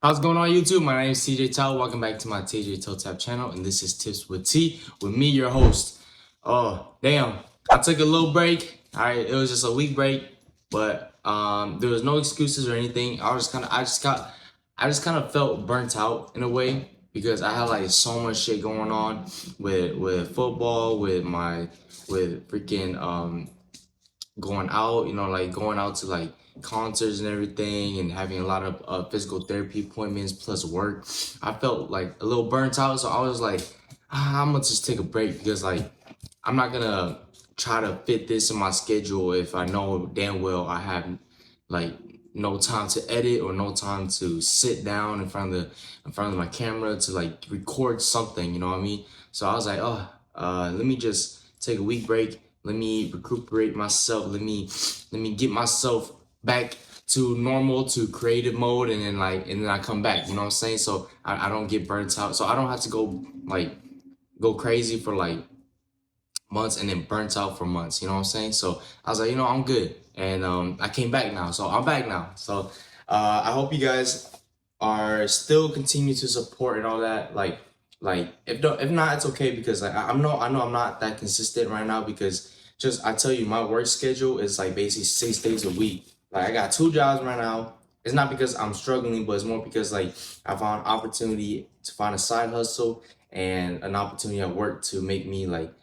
How's it going on YouTube? My name is TJ Thao. Welcome back to my TJ Toe Tap channel, and this is Tips with T with me, your host. Oh, damn. I took a little break. Alright, it was just a week break, but there was no excuses or anything. I just kind of felt burnt out in a way because I had like so much shit going on with football, with freaking going out, like going out to like concerts and everything and having a lot of physical therapy appointments plus work. I felt like a little burnt out. So I was like, I'm gonna just take a break because like I'm not gonna try to fit this in my schedule if I know damn well I have like no time to edit or no time to sit down in front of my camera to like record something, you know what I mean? So I was like, let me just take a week break. Let me recuperate myself. Let me get myself back to normal, to creative mode, and then I come back. You know what I'm saying? So I don't get burnt out. So I don't have to go crazy for like months and then burnt out for months. You know what I'm saying? So I was like, I'm good, and I came back now. So I'm back now. So I hope you guys are still continue to support and all that. Like if not, it's okay because like I know I'm not that consistent right now because just I tell you my work schedule is like basically 6 days a week. Like I got two jobs right now. It's not because I'm struggling, but it's more because like I found opportunity to find a side hustle and an opportunity at work to make me like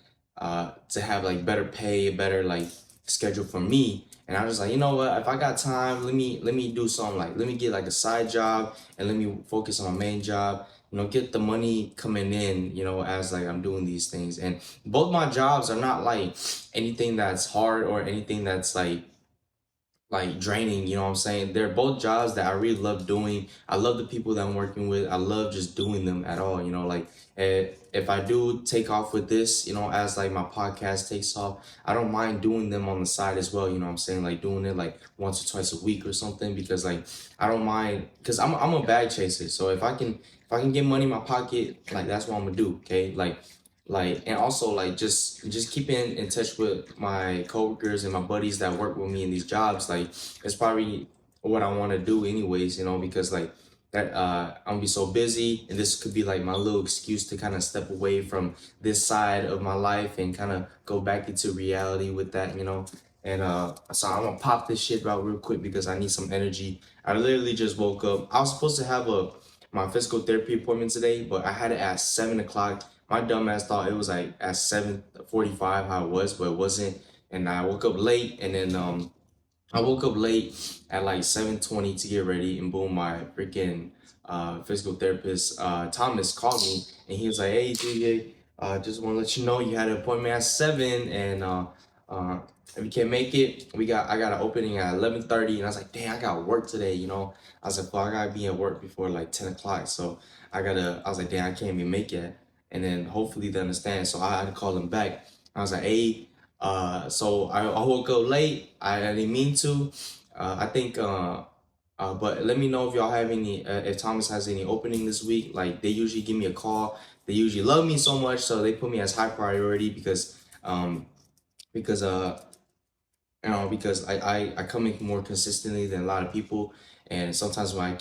to have like better pay, better like schedule for me. And I was like, you know what? If I got time, let me do something like let me get like a side job and let me focus on my main job. Get the money coming in. As like I'm doing these things. And both my jobs are not like anything that's hard or anything that's like draining, you know what I'm saying? They're both jobs that I really love doing. I love the people that I'm working with. I love just doing them at all, like if I do take off with this, as like my podcast takes off, I don't mind doing them on the side as well, you know what I'm saying? Like doing it like once or twice a week or something because like I don't mind because I'm a bag chaser. So if I can get money in my pocket, like that's what I'm gonna do, okay? Like and also like just keeping in touch with my coworkers and my buddies that work with me in these jobs, like it's probably what I want to do anyways, because like that I'm gonna be so busy, and this could be like my little excuse to kind of step away from this side of my life and kind of go back into reality with that, and so I'm gonna pop this shit out real quick because I need some energy. I literally just woke up. I was supposed to have my physical therapy appointment today, but I had it at 7 o'clock. My dumbass thought it was like at 7:45 how it was, but it wasn't. And I woke up late, and then I woke up late at like 7:20 to get ready, and boom, my freaking physical therapist Thomas called me, and he was like, "Hey, DJ, just want to let you know you had an appointment at 7, and uh, if you can't make it, I got an opening at 11:30." And I was like, "Dang, I got work today, I was like, "Well, I gotta be at work before like 10 o'clock, so I was like, "Dang, I can't even make it." And then hopefully they understand, so I had to call them back. I was like, "Hey." So I woke up late. I didn't mean to. I think, but let me know if y'all have any, if Thomas has any opening this week. Like they usually give me a call. They usually love me so much, so they put me as high priority because because I come in more consistently than a lot of people, and sometimes when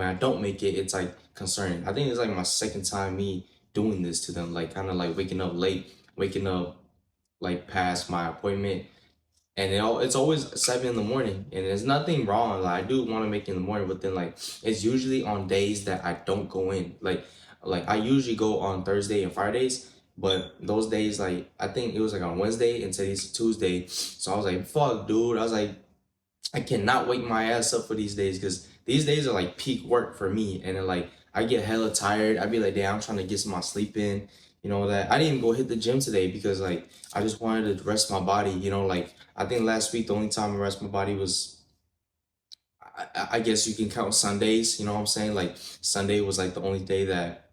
I don't make it, it's like concerning. I think it's like my second time me doing this to them, like kind of like waking up late, waking up like past my appointment, and it's always 7 in the morning, and there's nothing wrong. Like I do want to make it in the morning, but then like it's usually on days that I don't go in. Like I usually go on Thursday and Fridays, but those days like I think it was like on Wednesday and today's Tuesday, so I was like, fuck, dude. I was like, I cannot wake my ass up for these days because these days are like peak work for me, and then like I get hella tired. I'd be like, damn, I'm trying to get some my sleep in. That I didn't even go hit the gym today because like I just wanted to rest my body. Like I think last week the only time I rest my body was I guess you can count Sundays. You know what I'm saying? Like Sunday was like the only day that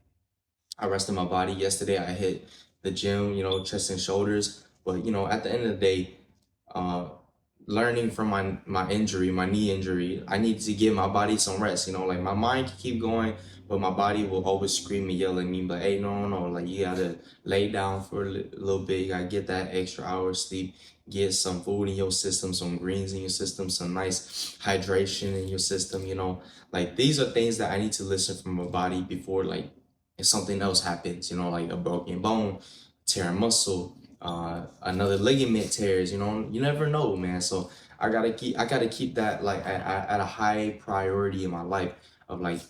I rested my body. Yesterday I hit the gym, chest and shoulders. But at the end of the day, uh, learning from my injury, my knee injury. I need to give my body some rest. You know, like my mind can keep going, but my body will always scream and yell at me. But hey, no, no, no. Like you gotta lay down for a little bit. You gotta get that extra hour of sleep. Get some food in your system, some greens in your system, some nice hydration in your system. You know, like these are things that I need to listen from my body before like if something else happens. You know, like a broken bone, tear a muscle, another ligament tears. You know, you never know, man. So I gotta keep that like at a high priority in my life of like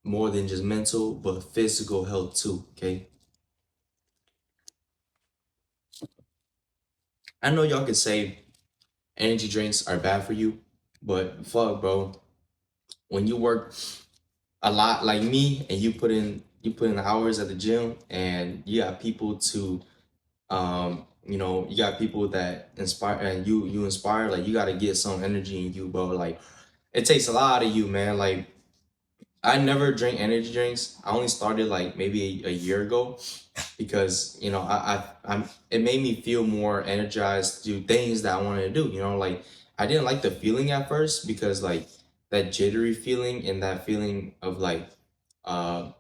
more than just mental but physical health too. Okay, I know y'all could say energy drinks are bad for you, but fuck, bro, when you work a lot like me and you put in the hours at the gym and you got people to you got people that inspire and you inspire, like you got to get some energy in you, bro. Like it takes a lot of you, man. Like I never drink energy drinks. I only started like maybe a year ago because I'm it made me feel more energized to do things that I wanted to do. Like I didn't like the feeling at first because like that jittery feeling and that feeling of like uh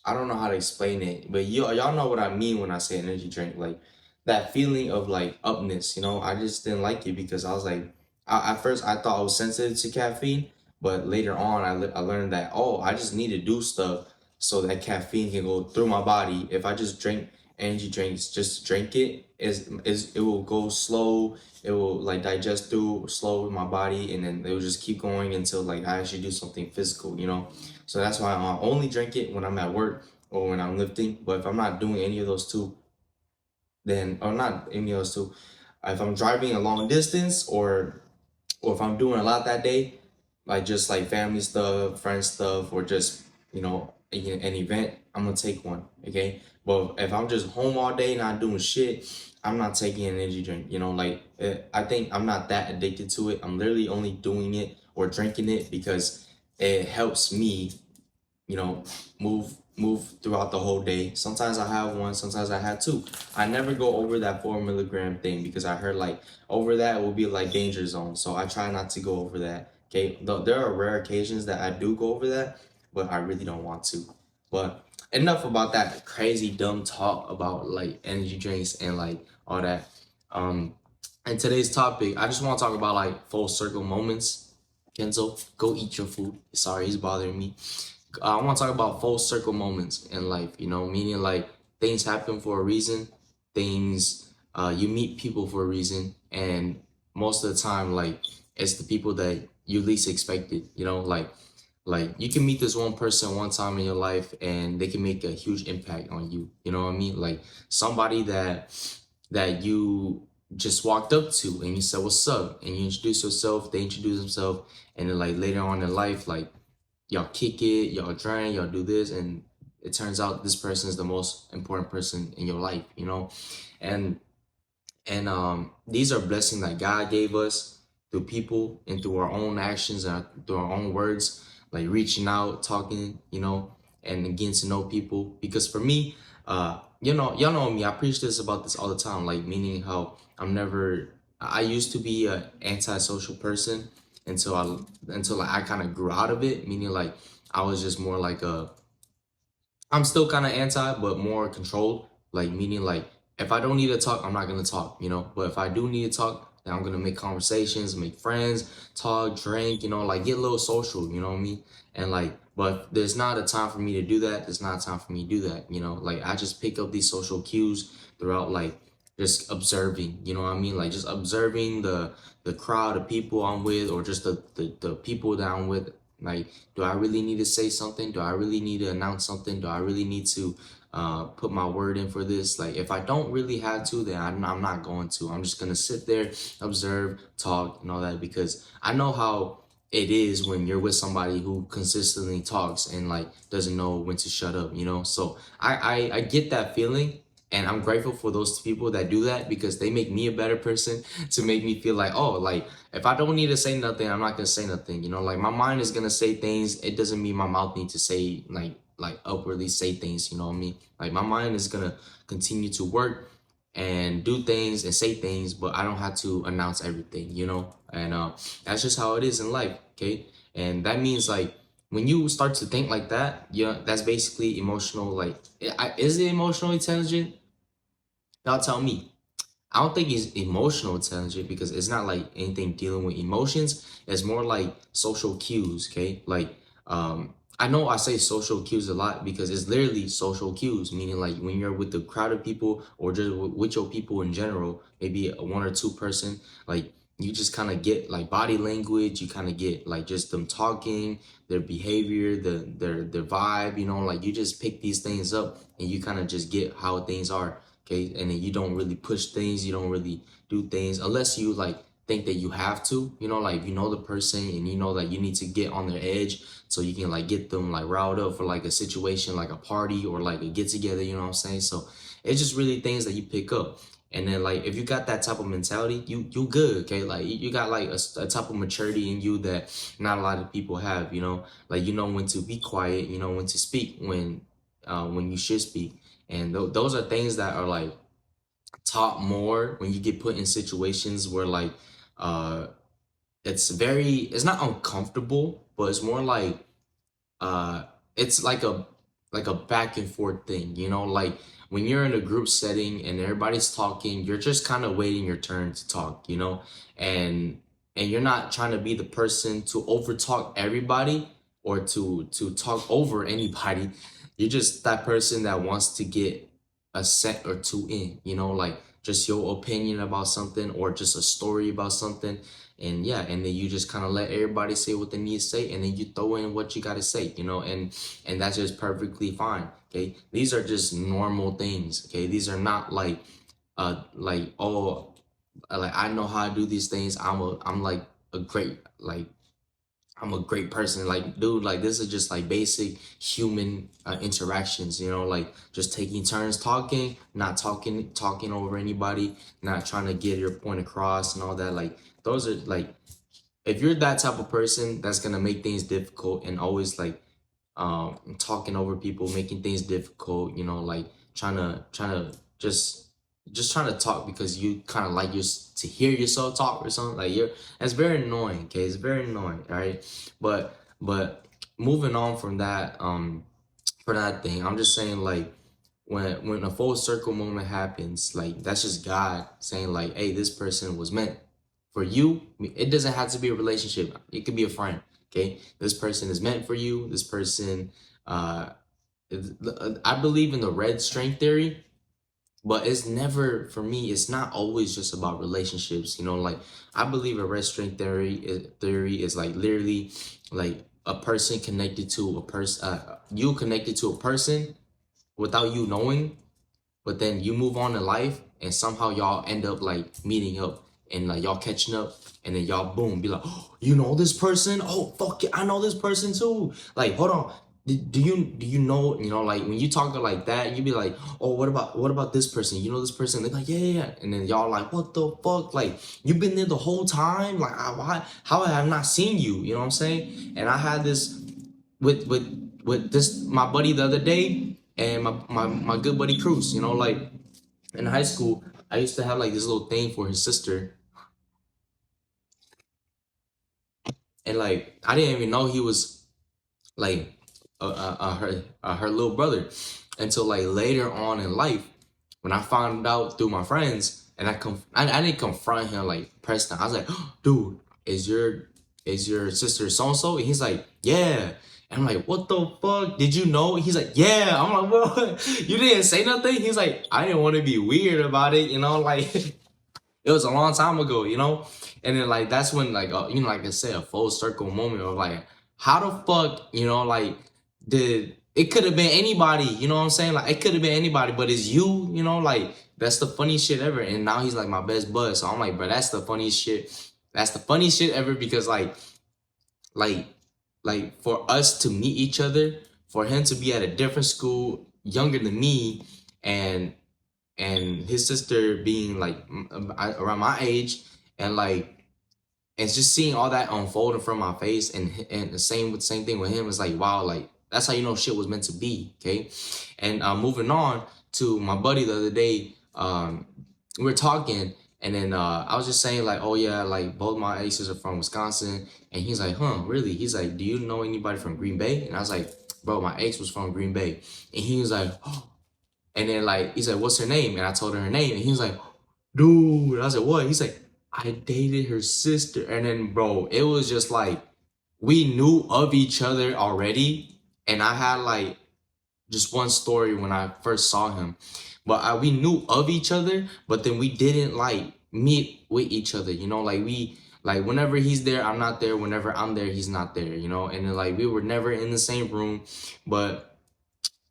I don't know how to explain it, but y'all know what I mean when I say energy drink. Like that feeling of like upness. I just didn't like it because I was like, at first I thought I was sensitive to caffeine, but later on I learned that I just need to do stuff so that caffeine can go through my body. If I just drink energy drinks, just drink it, is it will go slow. It will like digest through slow with my body, and then it will just keep going until like I actually do something physical. So that's why I only drink it when I'm at work or when I'm lifting. But if I'm not doing any of those two, then or not any of those two, if I'm driving a long distance or if I'm doing a lot that day, like just like family stuff, friend stuff, or just an event, I'm gonna take one. Okay, but if I'm just home all day not doing shit, I'm not taking an energy drink. I think I'm not that addicted to it. I'm literally only doing it or drinking it because it helps me you know, move throughout the whole day. Sometimes I have one, sometimes I have two. I never go over that 4 milligram thing because I heard like over that will be like danger zone. So I try not to go over that. Okay, though there are rare occasions that I do go over that, but I really don't want to. But enough about that crazy dumb talk about like energy drinks and like all that. Um, and today's topic, I just want to talk about like full circle moments. Kenzo, go eat your food. Sorry, he's bothering me. I want to talk about full circle moments in life, meaning like things happen for a reason, things, you meet people for a reason, and most of the time, like, it's the people that you least expected, like you can meet this one person one time in your life and they can make a huge impact on you. You know what I mean? Like somebody that you just walked up to and you said, "What's up?" and you introduce yourself, they introduce themselves, and then like later on in life, like y'all kick it, y'all drink, y'all do this, and it turns out this person is the most important person in your life. And these are blessings that God gave us through people and through our own actions and through our own words, like reaching out, talking, and getting to know people. Because for me, y'all know me. I preach this about this all the time, like meaning how I used to be an antisocial person until like, I kind of grew out of it, meaning like I was just more like I'm still kind of anti, but more controlled. Like meaning like if I don't need to talk, I'm not gonna talk. But if I do need to talk, then I'm gonna make conversations, make friends, talk, drink, like get a little social. You know what I mean? And like, but there's not a time for me to do that. There's not a time for me to do that. Like I just pick up these social cues throughout like just observing. You know what I mean? Like just observing the crowd of people I'm with, or just the people that I'm with. Like, do I really need to say something? Do I really need to announce something? Do I really need to put my word in for this? Like, if I don't really have to, then I'm not going to. I'm just going to sit there, observe, talk, and all that, because I know how it is when you're with somebody who consistently talks and like doesn't know when to shut up. So I get that feeling, and I'm grateful for those people that do that because they make me a better person to make me feel like, oh, like if I don't need to say nothing, I'm not gonna say nothing. Like my mind is gonna say things. It doesn't mean my mouth needs to say like upwardly say things. You know what I mean? Like my mind is gonna continue to work and do things and say things, but I don't have to announce everything. And that's just how it is in life, okay? And that means like when you start to think like that, yeah, that's basically emotional. Like, is it emotional intelligent? Y'all tell me. I don't think he's emotional intelligent because it's not like anything dealing with emotions. It's more like social cues, okay? Like, I know I say social cues a lot because it's literally social cues, meaning like when you're with the crowd of people or just with your people in general, maybe a one or two person, like you just kind of get like body language, you kind of get like just them talking, their behavior, their vibe, you know, like you just pick these things up and you kind of just get how things are. Okay, and then you don't really push things, you don't really do things unless you like think that you have to, you know, like if you know the person and you know that you need to get on their edge so you can like get them like riled up for like a situation like a party or like a get together, you know what I'm saying? So it's just really things that you pick up. And then like if you got that type of mentality, you good, okay? Like you got like a type of maturity in you that not a lot of people have, you know, like you know when to be quiet, you know when to speak when you should speak. And those are things that are like taught more when you get put in situations where like uh it's not uncomfortable, but it's more like uh it's like a back and forth thing, you know, like when you're in a group setting and everybody's talking, you're just kind of waiting your turn to talk, you know, and you're not trying to be the person to over talk everybody or to talk over anybody. You're just that person that wants to get a set or two in, you know, like just your opinion about something or just a story about something. And yeah, and then you just kind of let everybody say what they need to say, and then you throw in what you got to say, you know, and that's just perfectly fine. Okay, these are just normal things. Okay, these are not like oh like I know how to do these things. I'm like a great like I'm a great person. Like, dude, like this is just like basic human interactions, you know, like just taking turns talking, not talking over anybody, not trying to get your point across and all that. Like, those are like, if you're that type of person that's gonna make things difficult and always like talking over people, making things difficult, you know, like trying to just trying to talk because you kind of like to hear yourself talk or something. Like you're that's very annoying. Okay, it's very annoying. All right, but moving on from that for that thing, I'm just saying like when a full circle moment happens, like that's just God saying like, hey, this person was meant for you. It doesn't have to be a relationship. It could be a friend. Okay, this person is meant for you. This person, uh, I believe in the red string theory, but it's never for me. It's not always just about relationships. You know, like I believe a red string theory is like literally like a person connected to a person. You connected to a person without you knowing, but then you move on in life and somehow y'all end up like meeting up and like y'all catching up and then y'all boom be like, oh, you know this person, oh fuck it, I know this person too. Like hold on, do you know, you know, like when you talk like that you be like, oh what about this person, you know this person, they're like yeah, and then y'all like what the fuck, like you've been there the whole time, like why how have I not seen you, you know what I'm saying? And I had this with this my buddy the other day and my good buddy Cruz, you know, like in high school I used to have like this little thing for his sister, and like I didn't even know he was like her little brother until like later on in life when I found out through my friends, and I didn't confront him like Preston. I was like, oh, dude, is your sister so and so? And he's like, yeah. And I'm like, what the fuck? Did you know? He's like, yeah. I'm like, what? You didn't say nothing? He's like, I didn't want to be weird about it, you know, like it was a long time ago, you know? And then like that's when like you know, like I said, a full circle moment of like, how the fuck, you know, like did it could have been anybody, you know what I'm saying? Like it could have been anybody, but it's you, you know, like that's the funniest shit ever. And now he's like my best bud. So I'm like, bro, that's the funniest shit. That's the funniest shit ever because like like for us to meet each other, for him to be at a different school, younger than me, and his sister being like around my age, and like and just seeing all that unfold in front of my face, and the same thing with him, is like wow, like that's how you know shit was meant to be. Okay, and moving on to my buddy the other day, we were talking And then I was just saying like, oh yeah, like both my exes are from Wisconsin. And he's like, huh, really? He's like, do you know anybody from Green Bay? And I was like, bro, my ex was from Green Bay. And he was like, oh. And then like, he said, what's her name? And I told her her name. And he was like, dude. I was like, what? He's like, I dated her sister. And then bro, it was just like, we knew of each other already. And I had like just one story when I first saw him. But we knew of each other, but then we didn't like meet with each other. You know, like we like whenever he's there, I'm not there. Whenever I'm there, he's not there. You know, and then like we were never in the same room, but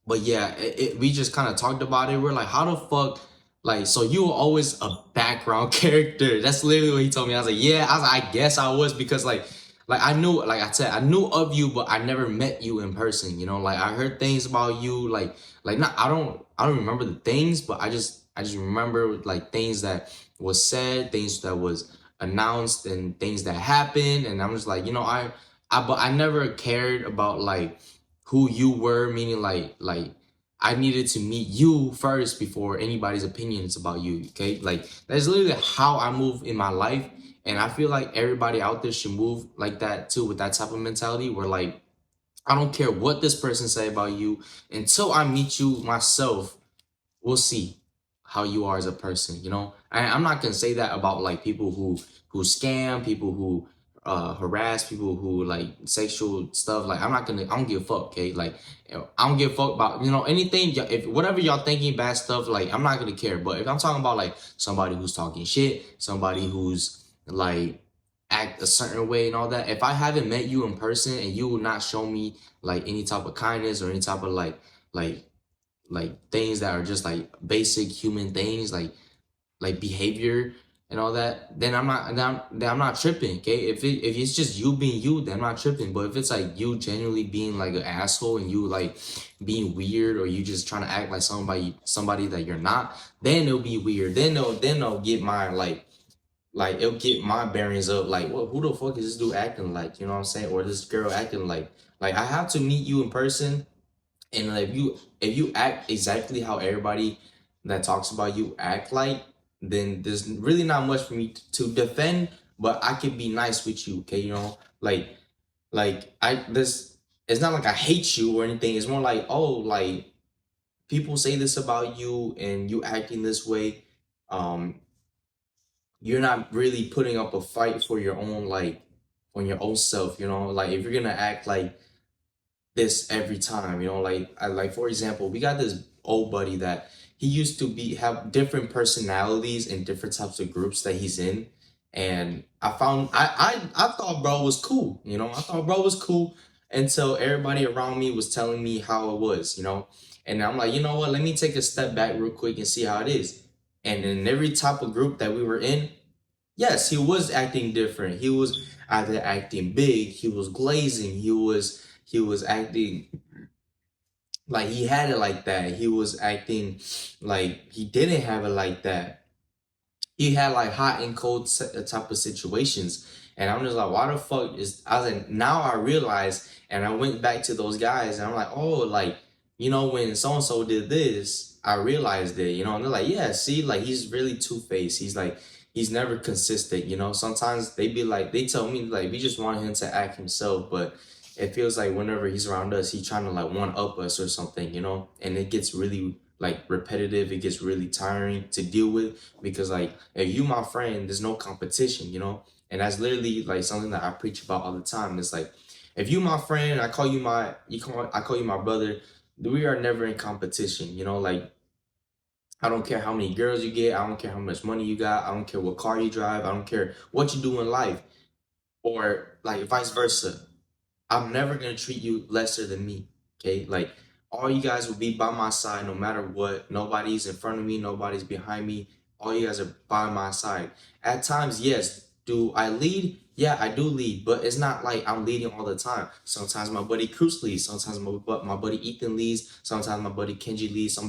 yeah, we just kind of talked about it. We're like, how the fuck, like, so you were always a background character. That's literally what he told me. I was like, yeah, I was like, I guess I was because like I knew, like I said, I knew of you, but I never met you in person. You know, like I heard things about you, like not, I don't remember the things, but I just remember like things that was said, things that was announced, and things that happened, and I'm just like, you know, but I never cared about like who you were, meaning like I needed to meet you first before anybody's opinions about you. Okay, like that's literally how I move in my life, and I feel like everybody out there should move like that too, with that type of mentality where like I don't care what this person say about you until I meet you myself. We'll see how you are as a person, you know. I'm not gonna say that about like people who scam, people who harass, people who like sexual stuff. Like I don't give a fuck. Okay, like I don't give a fuck about, you know, anything. If whatever y'all thinking bad stuff, like I'm not gonna care. But if I'm talking about like somebody who's talking shit, somebody who's like act a certain way and all that, if I haven't met you in person and you will not show me like any type of kindness or any type of like like things that are just like basic human things, like behavior and all that, then I'm not tripping. Okay, if it's just you being you, then I'm not tripping. But if it's like you genuinely being like an asshole and you like being weird, or you just trying to act like somebody that you're not, then it'll be weird. Then they'll get my like it'll get my bearings up. Like, what? Who the fuck is this dude acting like? You know what I'm saying? Or this girl acting like? Like I have to meet you in person, and like if you act exactly how everybody that talks about you act like, then there's really not much for me to defend. But I can be nice with you, okay? You know, like I this. It's not like I hate you or anything. It's more like, oh, like people say this about you and you acting this way. Um, you're not really putting up a fight for your own like on your own self. You know, like if you're gonna act like this every time, you know, like I like for example, we got this old buddy that he used to be have different personalities in different types of groups that he's in. And I thought bro was cool, you know, I thought bro was cool until everybody around me was telling me how it was, you know. And I'm like, you know what, let me take a step back real quick and see how it is. And in every type of group that we were in, yes, he was acting different. He was either acting big, he was glazing, he was acting like he had it like that. He was acting like he didn't have it like that. He had like hot and cold type of situations. And I'm just like, why the fuck is, I was like, now I realize, and I went back to those guys and I'm like, oh, like, you know, when so-and-so did this, I realized it, you know. And they're like, yeah, see, like he's really two-faced. He's like, he's never consistent, you know. Sometimes they be like, they tell me like, we just want him to act himself, but it feels like whenever he's around us, he's trying to like one up us or something, you know. And it gets really like repetitive. It gets really tiring to deal with, because like if you my friend, there's no competition, you know. And that's literally like something that I preach about all the time. It's like, if you my friend, I call you my brother, we are never in competition, you know. Like I don't care how many girls you get, I don't care how much money you got, I don't care what car you drive, I don't care what you do in life, or like vice versa. I'm never gonna treat you lesser than me. Okay, like all you guys will be by my side no matter what. Nobody's in front of me, nobody's behind me. All you guys are by my side. At times, yes, do I lead? Yeah, I do lead, but it's not like I'm leading all the time. Sometimes my buddy Cruz leads, sometimes my buddy Ethan leads, sometimes my buddy Kenji leads,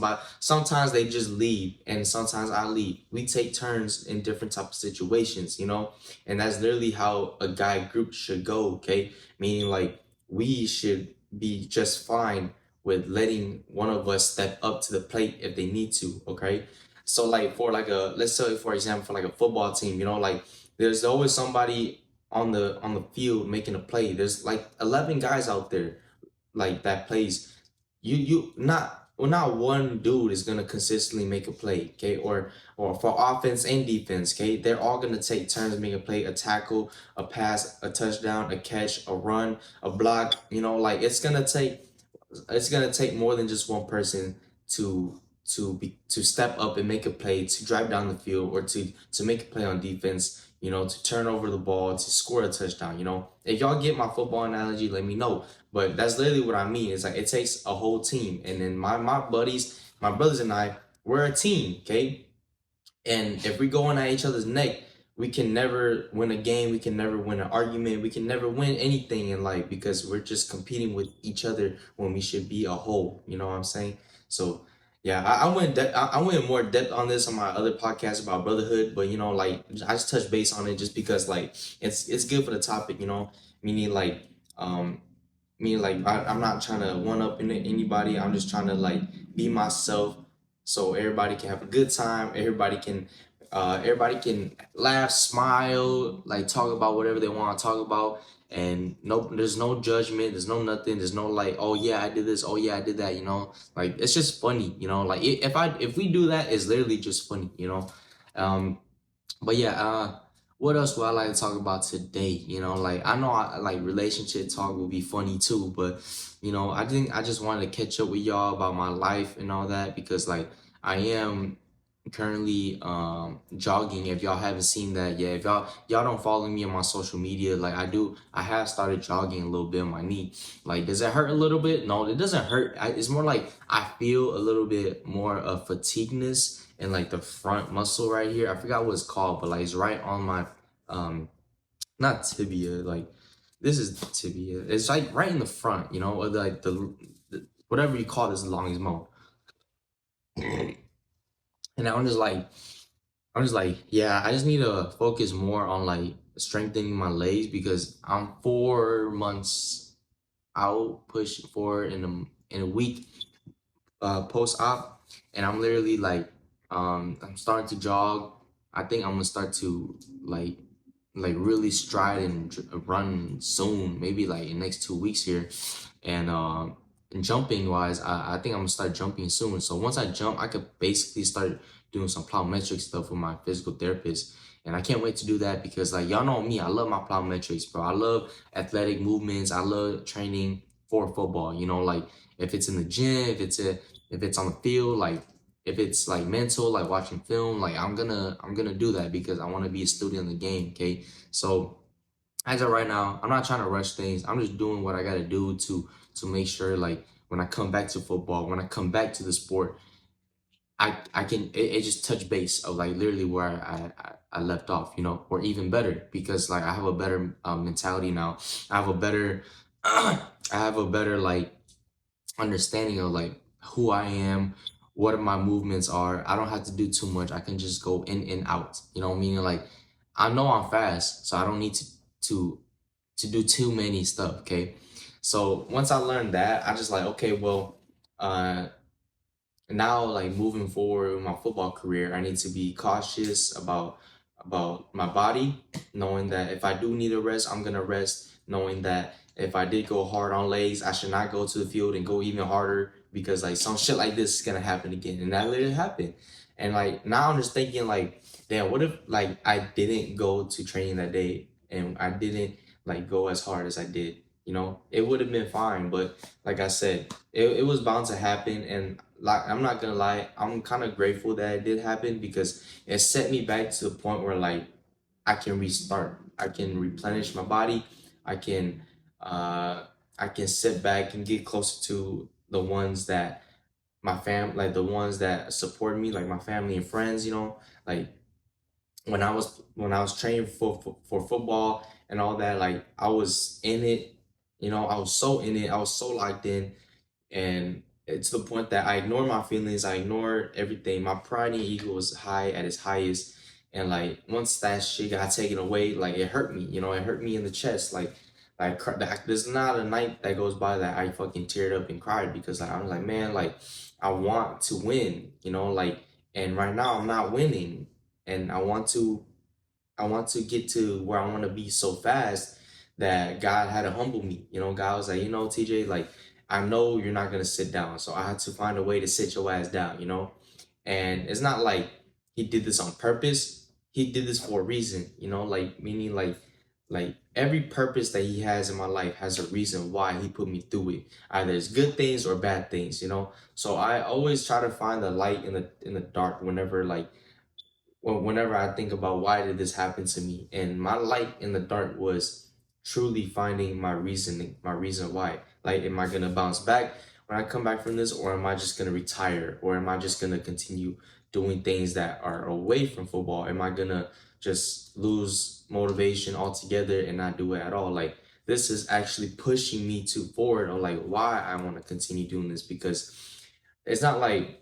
sometimes they just lead, and sometimes I lead. We take turns in different type of situations, you know, and that's literally how a guy group should go, okay? Meaning like we should be just fine with letting one of us step up to the plate if they need to, okay? So like for like a, let's say for example for like a football team, you know, like there's always somebody on the field making a play. There's like 11 guys out there like that plays. You not well, not one dude is gonna consistently make a play, okay? Or for offense and defense, okay? They're all gonna take turns making a play, a tackle, a pass, a touchdown, a catch, a run, a block. You know, like it's gonna take more than just one person to to step up and make a play, to drive down the field, or to make a play on defense, you know, to turn over the ball, to score a touchdown. You know, if y'all get my football analogy, let me know. But that's literally what I mean. It's like it takes a whole team. And then my buddies, my brothers and I, we're a team, okay? And if we go on at each other's neck, we can never win a game. We can never win an argument. We can never win anything in life because we're just competing with each other when we should be a whole. You know what I'm saying? So yeah, I went in more depth on this on my other podcast about brotherhood, but you know, like I just touched base on it just because like it's good for the topic. You know, meaning like um I'm not trying to one up anybody. I'm just trying to like be myself so everybody can have a good time. Everybody can laugh, smile, like talk about whatever they want to talk about. And no, there's no judgment. There's no nothing. There's no like, oh yeah, I did this. Oh yeah, I did that. You know, like it's just funny. You know, like if we do that, it's literally just funny. You know, um, but yeah, what else would I like to talk about today? You know, like I know like relationship talk will be funny too, but you know, I think I just wanted to catch up with y'all about my life and all that because like I am currently jogging. If y'all haven't seen that yet, if y'all don't follow me on my social media, like I have started jogging a little bit on my knee. Like, does it hurt a little bit? No, it doesn't hurt. It's more like I feel a little bit more of fatigueness and like the front muscle right here. I forgot what it's called, but like it's right on my um not tibia, like this is tibia. It's like right in the front, you know, or like the whatever you call this long as mo. And I'm just like, yeah, I just need to focus more on like strengthening my legs because I'm 4 months out, pushing forward in a week post op, and I'm literally like, I'm starting to jog. I think I'm gonna start to really stride and run soon, maybe like in next 2 weeks here, and jumping wise, I think I'm gonna start jumping soon. So once I jump, I could basically start doing some plyometric stuff with my physical therapist. And I can't wait to do that because like y'all know me, I love my plyometrics, bro. I love athletic movements. I love training for football. You know, like if it's in the gym, if it's on the field, like if it's like mental, like watching film, like I'm gonna do that because I want to be a student in the game. Okay, so as of right now, I'm not trying to rush things. I'm just doing what I gotta do to make sure like when I come back to football, when I come back to the sport, I can it just touch base of like literally where I left off, you know, or even better because like I have a better mentality now. I have a better I have a better like understanding of like who I am, what my movements are. I don't have to do too much. I can just go in and out. You know, meaning like I know I'm fast, so I don't need to to do too many stuff. Okay, so once I learned that, I just like okay, well, uh, now like moving forward with my football career, I need to be cautious about my body, knowing that if I do need a rest, I'm gonna rest, knowing that if I did go hard on legs, I should not go to the field and go even harder because like some shit like this is gonna happen again. And that literally happened. And like now I'm just thinking like, damn, what if like I didn't go to training that day and I didn't like go as hard as I did? You know, it would have been fine, but like I said, it was bound to happen. And like I'm not gonna lie, I'm kind of grateful that it did happen because it set me back to the point where like I can restart, I can replenish my body, I can uh I can sit back and get closer to the ones that like the ones that support me, like my family and friends, you know, like when I was training for football and all that, like I was in it, you know, I was so in it, I was so locked in, and it's to the point that I ignored my feelings, I ignored everything. My pride and ego was high at its highest, and like once that shit got taken away, like it hurt me, you know, it hurt me in the chest, there's not a night that goes by that I fucking teared up and cried because like, I was like, man, like I want to win, you know, like And right now I'm not winning, and I want to get to where I want to be so fast that God had to humble me. God was like, TJ, like, I know you're not gonna sit down, so I had to find a way to sit your ass down. And it's not like he did this on purpose. He did this for a reason, like, meaning like every purpose that he has in my life has a reason why he put me through it. Either it's good things or bad things. So I always try to find the light in the dark whenever whenever I think about why did this happen to me, and my light in the dark was truly finding my reason why. Like, am I gonna bounce back when I come back from this, or am I just gonna retire, or am I just gonna continue doing things that are away from football? Am I gonna just lose motivation altogether and not do it at all? Like, this is actually pushing me to forward on like why I want to continue doing this, because it's not like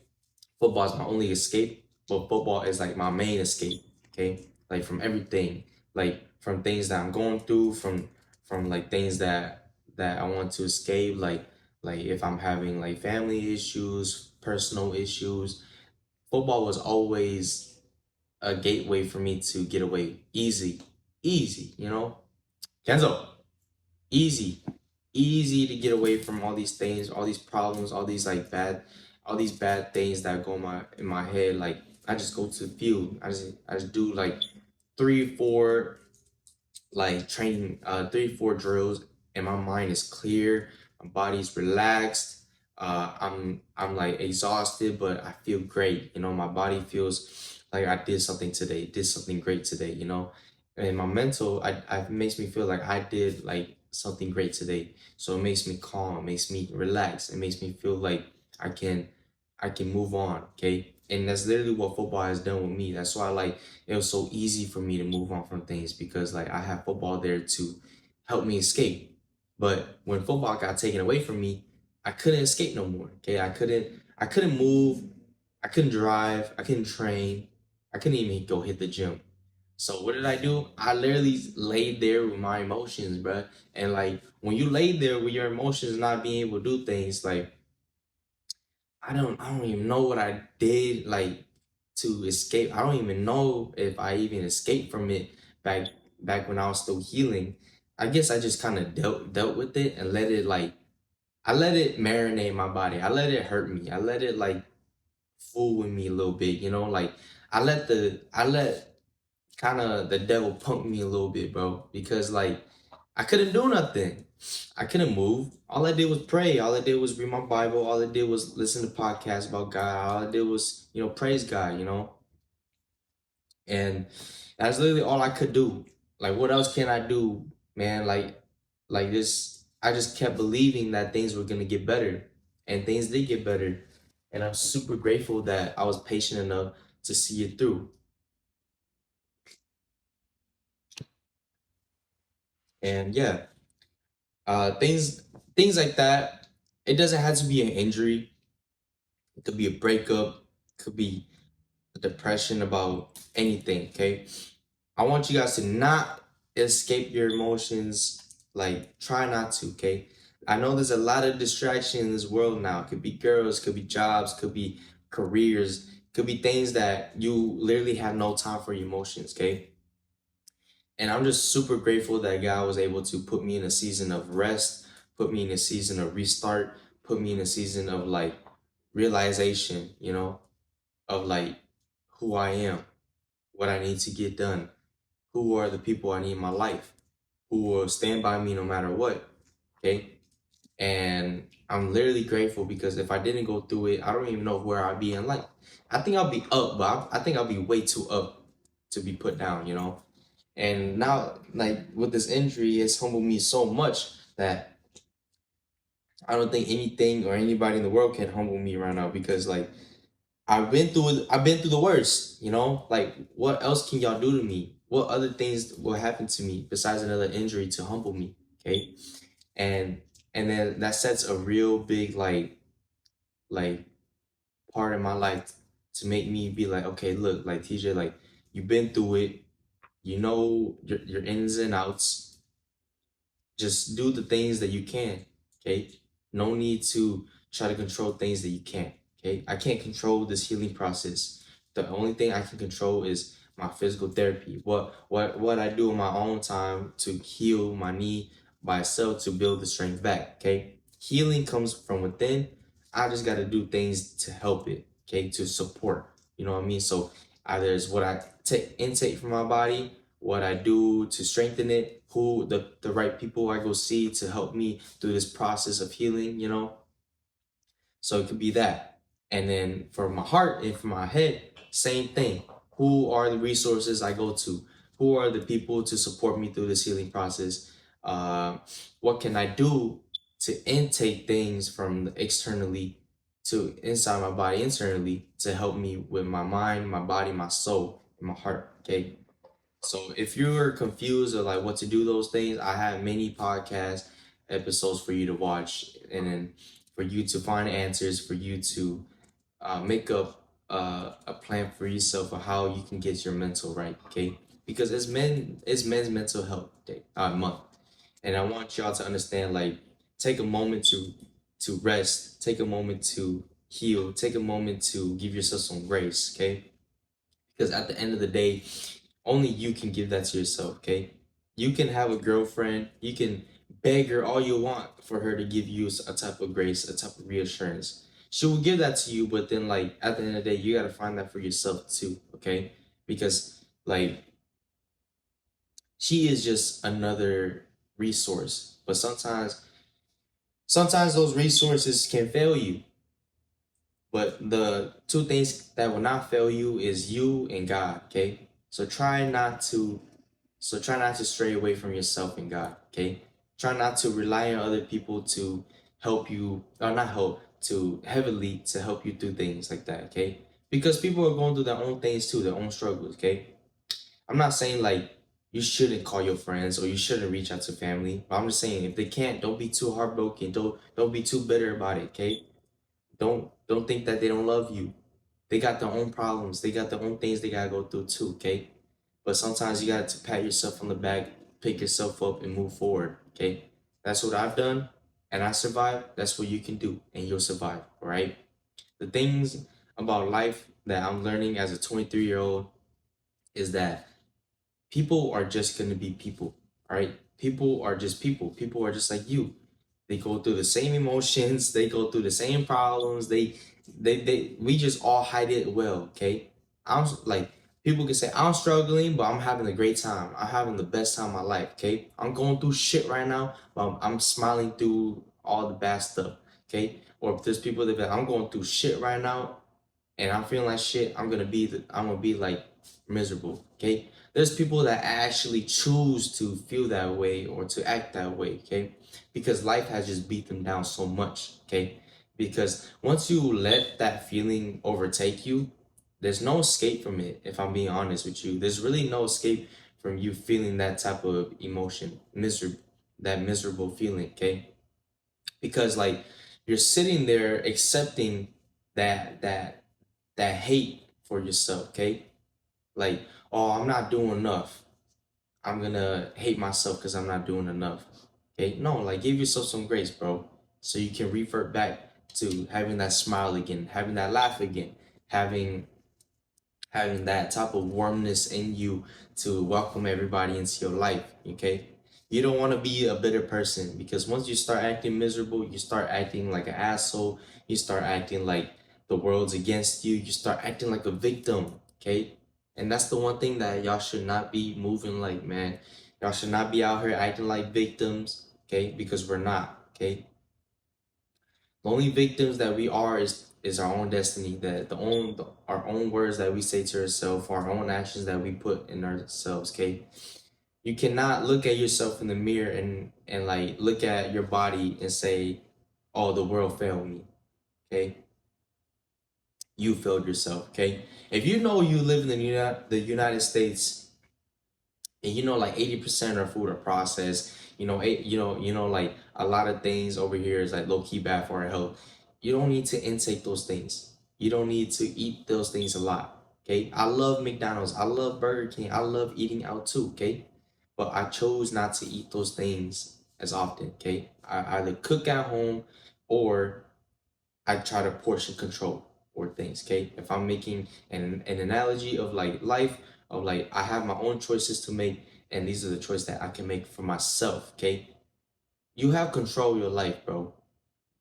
football is my only escape, but football is like my main escape. Okay, like from everything, like from things that I'm going through, from like things that I want to escape, like if I'm having like family issues, personal issues. Football was always a gateway for me to get away easy, easy. Kenzo, easy, easy to get away from all these things, all these problems, all these bad things that go in my head. Like, I just go to the field. I just do like 3 4 like training, 3 4 drills, and my mind is clear, my body's relaxed. I'm like exhausted, but I feel great. My body feels like I did something today, did something great today. And my mental, I makes me feel like I did like something great today. So it makes me calm, it makes me relax, it makes me feel like I can I can move on. Okay. And that's literally what football has done with me. That's why like it was so easy for me to move on from things, because like I have football there to help me escape. But when football got taken away from me, I couldn't escape no more. Okay, I couldn't move, I couldn't drive, I couldn't train, I couldn't even go hit the gym. So what did I do? I literally laid there with my emotions, bruh. And like when you lay there with your emotions not being able to do things, like I don't even know what I did like to escape. I don't even know if I even escaped from it back back when I was still healing. I guess I just kind of dealt with it and let it like I let it marinate my body. I let it hurt me. I let it like fool with me a little bit. Like I let kind of the devil punk me a little bit, bro, because like I couldn't do nothing. I couldn't move. All I did was pray. All I did was read my Bible. All I did was listen to podcasts about God. All I did was praise God. And that's literally all I could do. Like, what else can I do, man? Like this, I just kept believing that things were gonna get better, and things did get better. And I'm super grateful that I was patient enough to see it through. And yeah, things like that. It doesn't have to be an injury. It could be a breakup. It could be a depression about anything. Okay, I want you guys to not escape your emotions. Like, try not to. Okay, I know there's a lot of distraction in this world now. It could be girls, could be jobs, could be careers, could be things that you literally have no time for your emotions. Okay, and I'm just super grateful that God was able to put me in a season of rest, put me in a season of restart, put me in a season of like realization, of like who I am, what I need to get done, who are the people I need in my life, who will stand by me no matter what. Okay. And I'm literally grateful, because if I didn't go through it, I don't even know where I'd be in life. I think I'll be up, but I think I'll be way too up to be put down. And now, like with this injury, it's humbled me so much that I don't think anything or anybody in the world can humble me right now, because like I've been through the worst. Like, what else can y'all do to me? What other things will happen to me besides another injury to humble me? Okay. And and then that sets a real big like part in my life to make me be like, okay, look, like TJ, like you've been through it, you know your ins and outs. Just do the things that you can. Okay. No need to try to control things that you can't. Okay. I can't control this healing process. The only thing I can control is my physical therapy. What I do in my own time to heal my knee by itself to build the strength back. Okay, healing comes from within. I just got to do things to help it. Okay, to support. You know what I mean? So either it's what I take intake from my body, what I do to strengthen it, who the right people I go see to help me through this process of healing. So it could be that. And then for my heart and for my head, same thing. Who are the resources I go to? Who are the people to support me through this healing process? Uh, what can I do to intake things from externally to inside my body internally to help me with my mind, my body, my soul, and my heart? Okay. So if you're confused or like what to do those things, I have many podcast episodes for you to watch, and then for you to find answers, for you to make up a plan for yourself of how you can get your mental right. Okay, because it's men's mental health day month, and I want y'all to understand, like, take a moment to rest, take a moment to heal, take a moment to give yourself some grace. Okay, because at the end of the day, only you can give that to yourself. Okay, you can have a girlfriend, you can beg her all you want for her to give you a type of grace, a type of reassurance. She will give that to you, but then, like, at the end of the day, you got to find that for yourself too. Okay, because, like, she is just another resource, but sometimes those resources can fail you. But the two things that will not fail you is you and God. Okay, so try not to stray away from yourself and God. Okay, try not to rely on other people to help you, or not help, to heavily to help you through things like that. Okay, because people are going through their own things too, their own struggles. Okay, I'm not saying like you shouldn't call your friends or you shouldn't reach out to family, but I'm just saying if they can't, don't be too heartbroken. Don't be too bitter about it. Okay, don't think that they don't love you. They got their own problems. They got their own things they gotta go through too. Okay, but sometimes you got to pat yourself on the back, pick yourself up, and move forward. Okay, that's what I've done, and I survived. That's what you can do, and you'll survive. All right. The things about life that I'm learning as a 23-year-old is that people are just going to be people. All right, people are just people. People are just like you. They go through the same emotions, they go through the same problems. They we just all hide it well. Okay, I'm like, people can say I'm struggling, but I'm having a great time. I'm having the best time of my life. Okay, I'm going through shit right now, but I'm smiling through all the bad stuff. Okay, or if there's people that be like, I'm going through shit right now and I'm feeling like shit, I'm gonna be like miserable. Okay, there's people that actually choose to feel that way or to act that way. Okay, because life has just beat them down so much. Okay, because once you let that feeling overtake you, there's no escape from it. If I'm being honest with you, there's really no escape from you feeling that type of emotion, that miserable feeling. Okay, because, like, you're sitting there accepting that hate for yourself. Okay, like, oh, I'm not doing enough, I'm gonna hate myself because I'm not doing enough. Okay, no, like, give yourself some grace, bro, so you can revert back to having that smile again, having that laugh again, having having that type of warmness in you to welcome everybody into your life. Okay, you don't want to be a bitter person, because once you start acting miserable, you start acting like an asshole, you start acting like the world's against you, you start acting like a victim. Okay, and that's the one thing that y'all should not be moving like, man. Y'all should not be out here acting like victims. Okay, because we're not. Okay, the only victims that we are is our own destiny, that our own words that we say to ourselves, our own actions that we put in ourselves. Okay, you cannot look at yourself in the mirror and like look at your body and say, oh, the world failed me. Okay, you failed yourself. Okay, if you know you live in the United States, and you know, like, 80% of food are processed, like, a lot of things over here is like low-key bad for our health. You don't need to intake those things. You don't need to eat those things a lot. Okay, I love McDonald's, I love Burger King, I love eating out too. Okay, but I chose not to eat those things as often. Okay, I either cook at home or I try to portion control. or things, okay? If I'm making an analogy of like life, of like I have my own choices to make, and these are the choices that I can make for myself, okay? You have control of your life, bro.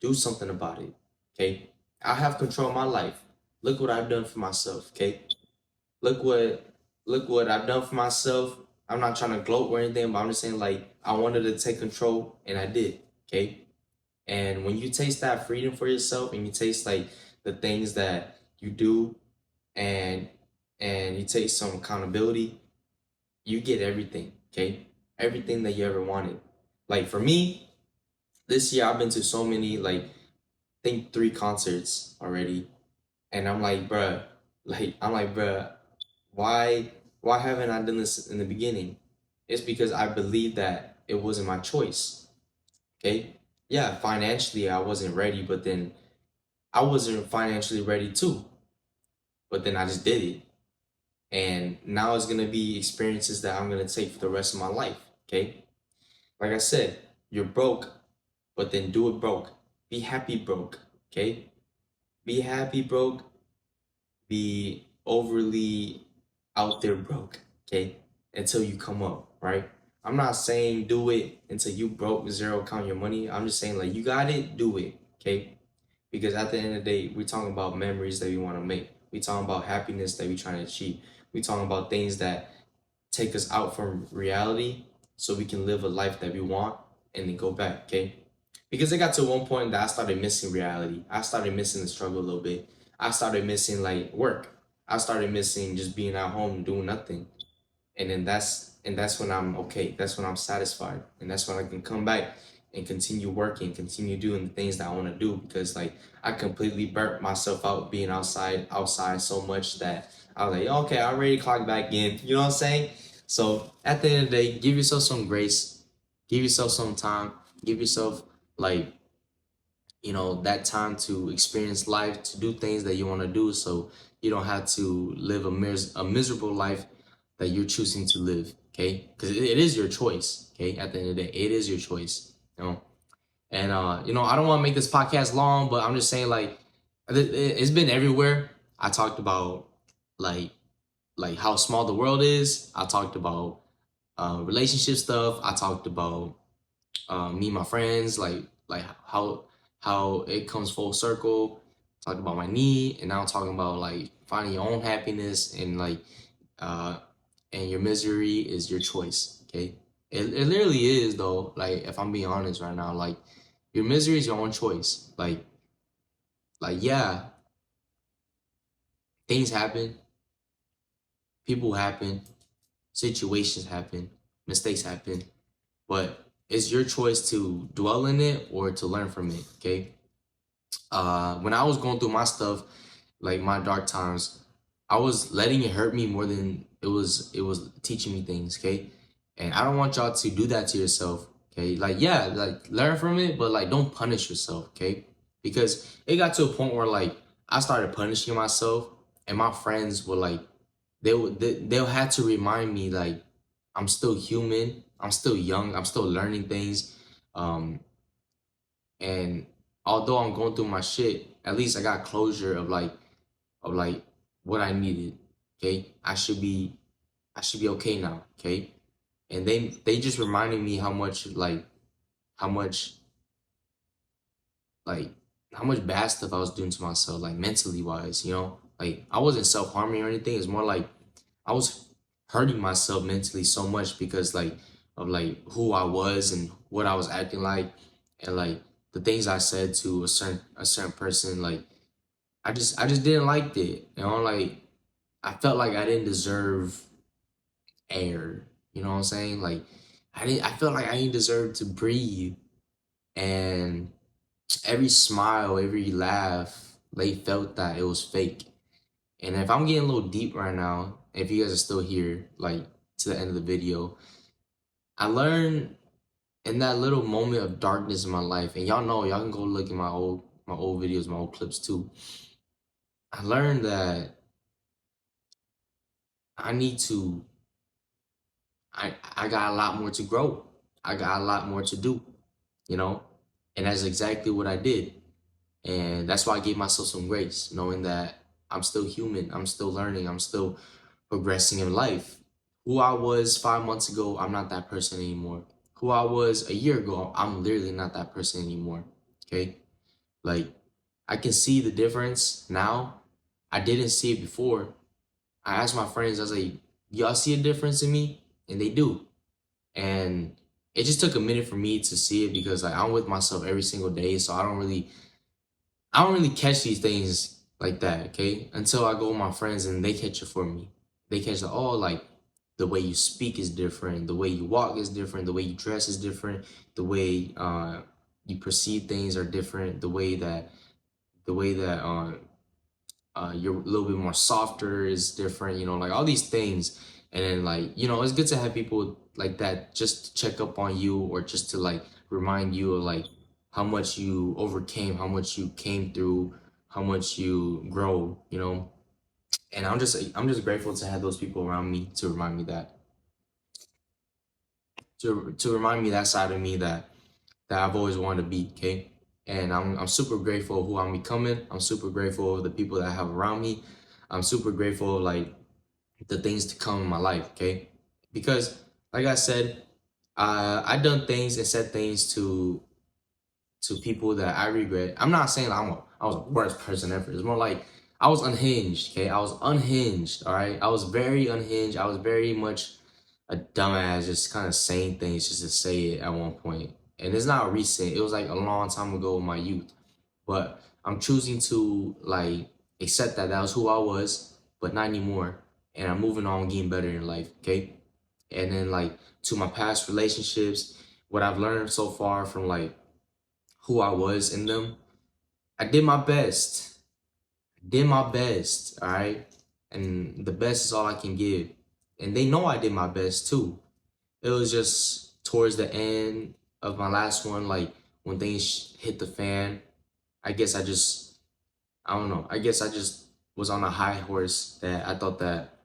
Do something about it, okay? I have control of my life. Look what I've done for myself, okay? Look what look what I've done for myself. I'm not trying to gloat or anything, but I'm just saying like I wanted to take control and I did, okay? And when you taste that freedom for yourself and you taste like the things that you do and you take some accountability, you get everything, okay? Everything that you ever wanted. Like for me, this year I've been to so many like I think 3 concerts already. And I'm like, bruh, why why haven't I done this in the beginning? It's because I believe that it wasn't my choice. Okay? Yeah, financially I wasn't ready, but then I wasn't financially ready too. But then I just did it. And now it's gonna be experiences that I'm gonna take for the rest of my life. Okay? Like I said, you're broke, but then do it broke. Be happy broke. Okay? Be happy broke, be overly out there broke, okay? Until you come up, right? I'm not saying do it until you broke zero count your money. I'm just saying like you got it, do it, okay? Because at the end of the day, we're talking about memories that we want to make. We talking about happiness that we're trying to achieve. We talking about things that take us out from reality so we can live a life that we want and then go back, okay? Because it got to one point that I started missing reality. I started missing the struggle a little bit. I started missing like work. I started missing just being at home doing nothing. And then that's when I'm okay. That's when I'm satisfied. And that's when I can come back and continue working, continue doing the things that I want to do because like I completely burnt myself out being outside so much that I was like, okay, I'm ready to clock back in. You know what I'm saying? So at the end of the day, give yourself some grace, give yourself some time, give yourself like that time to experience life, to do things that you want to do, so you don't have to live a miserable life that you're choosing to live, okay? Because it is your choice, okay? At the end of the day, it is your choice, and I don't want to make this podcast long, but I'm just saying like it's been everywhere. I talked about like how small the world is. I talked about relationship stuff. I talked about me and my friends, like how it comes full circle. Talking about my knee, and now I'm talking about like finding your own happiness and like uh and your misery is your choice. Okay, it literally is though. Like if I'm being honest right now, like your misery is your own choice. Yeah, things happen, people happen, situations happen, mistakes happen, but it's your choice to dwell in it or to learn from it. Okay, when I was going through my stuff, like my dark times, I was letting it hurt me more than it was teaching me things, okay? And I don't want y'all to do that to yourself, okay? Like yeah, like learn from it, but like don't punish yourself, okay? Because it got to a point where like I started punishing myself and my friends were like they'll have to remind me like I'm still human, I'm still young, I'm still learning things. Um and although I'm going through my shit, at least I got closure of like what I needed. Okay, I should be okay now. Okay, and they just reminded me how much like how much bad stuff I was doing to myself, like mentally wise. Like I wasn't self harming or anything. It's more like I was hurting myself mentally so much because like of like who I was and what I was acting like, and like the things I said to a certain person. Like I just didn't like it. Like I felt like I didn't deserve air. You know what I'm saying? Like I felt like I didn't deserve to breathe. And every smile, every laugh, they felt that it was fake. And if I'm getting a little deep right now, if you guys are still here, like to the end of the video, I learned in that little moment of darkness in my life, and y'all can go look at my old videos, my old clips too. I learned that I need to I got a lot more to grow. I got a lot more to do, you know? And that's exactly what I did. And that's why I gave myself some grace, knowing that I'm still human, I'm still learning, I'm still progressing in life. Who I was 5 months ago, I'm not that person anymore. Who I was a year ago, I'm literally not that person anymore. Okay? Like, I can see the difference now. I didn't see it before. I asked my friends, I was like, y'all see a difference in me? And they do. And it just took a minute for me to see it because like I'm with myself every single day. So I don't really catch these things like that, okay? Until I go with my friends and they catch it for me. They catch the oh, like the way you speak is different, the way you walk is different, the way you dress is different, the way you perceive things are different, the way that you're a little bit more softer is different, like all these things. And then like, it's good to have people like that just to check up on you or just to like remind you of like how much you overcame, how much you came through, how much you grow. And I'm just grateful to have those people around me to remind me that, to remind me that side of me that I've always wanted to be, okay? And I'm super grateful of who I'm becoming. I'm super grateful of the people that I have around me. I'm super grateful of like the things to come in my life, okay? Because like I said, I done things and said things to people that I regret. I'm not saying I was the worst person ever. It's more like I was unhinged, okay? I was unhinged, all right? I was very unhinged. I was very much a dumbass, just kind of saying things just to say it at one point. And it's not recent. It was like a long time ago in my youth. But I'm choosing to like accept that that was who I was, but not anymore. And I'm moving on, getting better in life, okay? And then like to my past relationships, what I've learned so far from like who I was in them, I did my best. Did my best, all right? And the best is all I can give. And they know I did my best too. It was just towards the end of my last one, like when things hit the fan, I guess I don't know. I guess I just was on a high horse that I thought that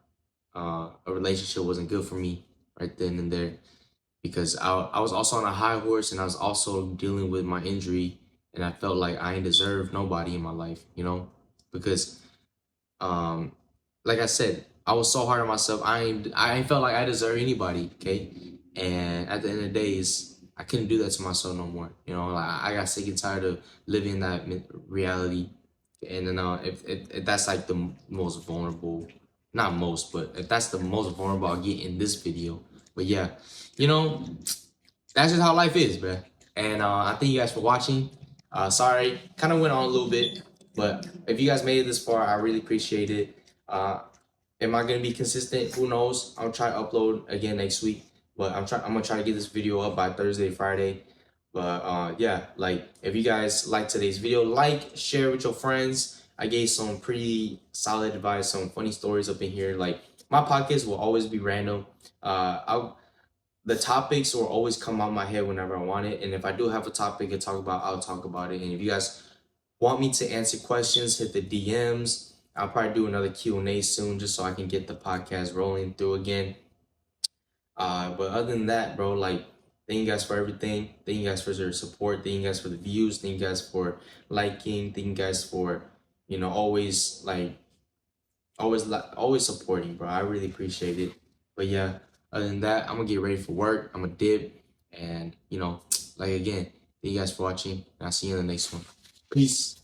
a relationship wasn't good for me right then and there because I was also on a high horse and I was also dealing with my injury and I felt like I ain't deserved nobody in my life, because um like I said, I was so hard on myself. I ain't felt like I deserve anybody, okay? And at the end of the day, I couldn't do that to myself no more. Like I got sick and tired of living that reality. And then if that's like the most vulnerable, not most, but if that's the most vulnerable I'll get in this video. But yeah, you know, that's just how life is, bruh. And I thank you guys for watching. Sorry, kind of went on a little bit, but if you guys made it this far, I really appreciate it. Uh, am I gonna be consistent? Who knows? I'll try to upload again next week, but I'm gonna try to get this video up by Thursday, Friday. But yeah, like if you guys like today's video, like, share with your friends. I gave some pretty solid advice, some funny stories up in here. Like my podcast will always be random. The topics will always come out of my head whenever I want it. And if I do have a topic to talk about, I'll talk about it. And if you guys want me to answer questions, hit the DMs. I'll probably do another Q&A soon just so I can get the podcast rolling through again. But other than that, bro, like, thank you guys for everything. Thank you guys for your support. Thank you guys for the views. Thank you guys for liking. Thank you guys for, always supporting, bro. I really appreciate it. But yeah, other than that, I'm gonna get ready for work. I'm gonna dip, and like again, thank you guys for watching. And I'll see you in the next one. Peace.